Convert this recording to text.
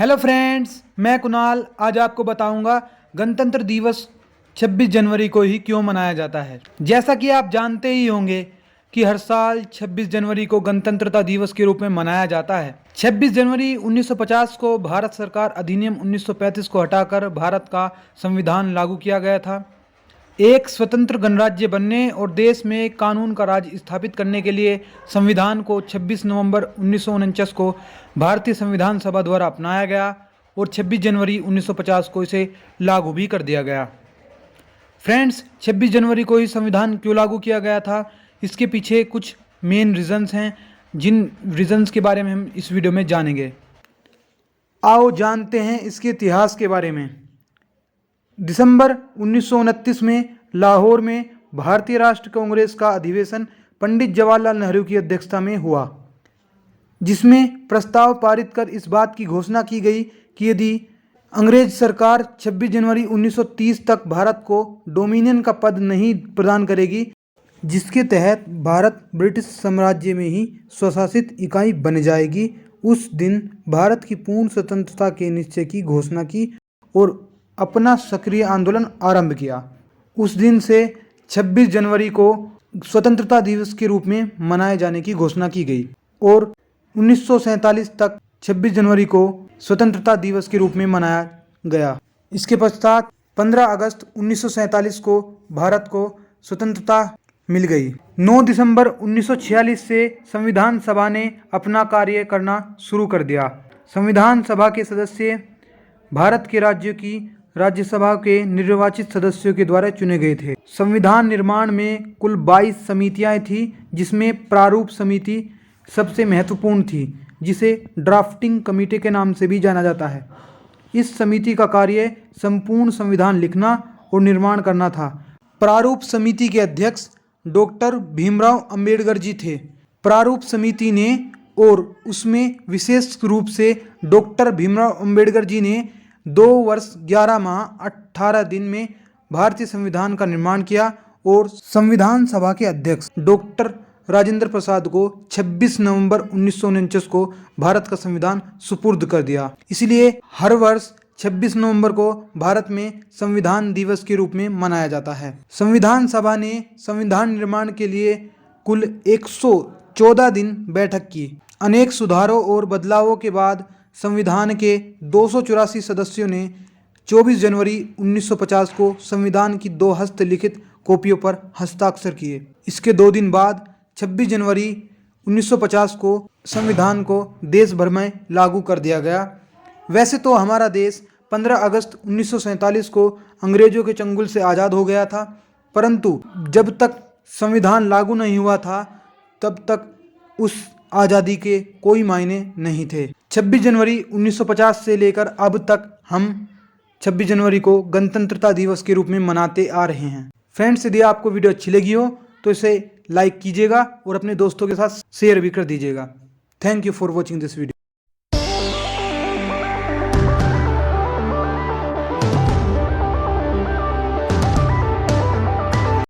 Hello friends, मैं कुणाल आज आपको बताऊंगा गणतंत्र दिवस 26 जनवरी को ही क्यों मनाया जाता है। जैसा कि आप जानते ही होंगे कि हर साल 26 जनवरी को गणतंत्रता दिवस के रूप में मनाया जाता है। 26 जनवरी 1950 को भारत सरकार अधिनियम 1935 को हटाकर भारत का संविधान लागू किया गया था। एक स्वतंत्र गणराज्य बनने और देश में कानून का राज स्थापित करने के लिए संविधान को 26 नवंबर 1949 को भारतीय संविधान सभा द्वारा अपनाया गया और 26 जनवरी 1950 को इसे लागू भी कर दिया गया। फ्रेंड्स, 26 जनवरी को ही संविधान क्यों लागू किया गया था, इसके पीछे कुछ मेन रीजंस हैं, जिन रीजंस के बारे में हम इस वीडियो में जानेंगे। आओ जानते हैं इसके इतिहास के बारे में। दिसंबर 1929 में लाहौर में भारतीय राष्ट्र कांग्रेस का अधिवेशन पंडित जवाहरलाल नेहरू की अध्यक्षता में हुआ, जिसमें प्रस्ताव पारित कर इस बात की घोषणा की गई कि यदि अंग्रेज सरकार 26 जनवरी 1930 तक भारत को डोमिनियन का पद नहीं प्रदान करेगी, जिसके तहत भारत ब्रिटिश साम्राज्य में ही स्वशासित इकाई बन जाएगी, उस दिन भारत की पूर्ण स्वतंत्रता के निश्चय की घोषणा की और अपना सक्रिय आंदोलन आरंभ किया। उस दिन से 26 जनवरी को स्वतंत्रता दिवस के रूप में मनाए जाने की घोषणा की गई और 1947 तक 26 जनवरी को स्वतंत्रता दिवस के रूप में मनाया गया। इसके पश्चात 15 अगस्त 1947 को भारत को स्वतंत्रता मिल गई। 9 दिसंबर 1946 से संविधान सभा ने अपना कार्य करना शुरू कर दिया। संविधान सभा के सदस्य भारत के राज्यों की राज्यसभा के निर्वाचित सदस्यों के द्वारा चुने गए थे। संविधान निर्माण में कुल 22 समितियां थीं, जिसमें प्रारूप समिति सबसे महत्वपूर्ण थी, जिसे ड्राफ्टिंग कमेटी के नाम से भी जाना जाता है। इस समिति का कार्य संपूर्ण संविधान लिखना और निर्माण करना था। प्रारूप समिति के अध्यक्ष डॉक्टर भीमराव अंबेडकर जी थे। प्रारूप समिति ने और उसमें विशेष रूप से डॉक्टर भीमराव अंबेडकर जी ने 2 वर्ष 11 माह 18 दिन में भारतीय संविधान का निर्माण किया और संविधान सभा के अध्यक्ष डॉक्टर राजेंद्र प्रसाद को 26 नवंबर 1949 को भारत का संविधान सुपुर्द कर दिया। इसलिए हर वर्ष 26 नवंबर को भारत में संविधान दिवस के रूप में मनाया जाता है। संविधान सभा ने संविधान निर्माण के लिए कुल 114 दिन बैठक की। अनेक सुधारों और बदलावों के बाद संविधान के 284 सदस्यों ने 24 जनवरी 1950 को संविधान की 2 हस्तलिखित कॉपियों पर हस्ताक्षर किए। इसके 2 दिन बाद 26 जनवरी 1950 को संविधान को देश भर में लागू कर दिया गया। वैसे तो हमारा देश 15 अगस्त 1947 को अंग्रेजों के चंगुल से आज़ाद हो गया था, परंतु जब तक संविधान लागू नहीं हुआ था तब तक उस आज़ादी के कोई मायने नहीं थे। 26 जनवरी 1950 से लेकर अब तक हम 26 जनवरी को गणतंत्रता दिवस के रूप में मनाते आ रहे हैं। फ्रेंड्स, यदि आपको वीडियो अच्छी लगी हो तो इसे लाइक कीजिएगा और अपने दोस्तों के साथ शेयर भी कर दीजिएगा। Thank you for watching this video.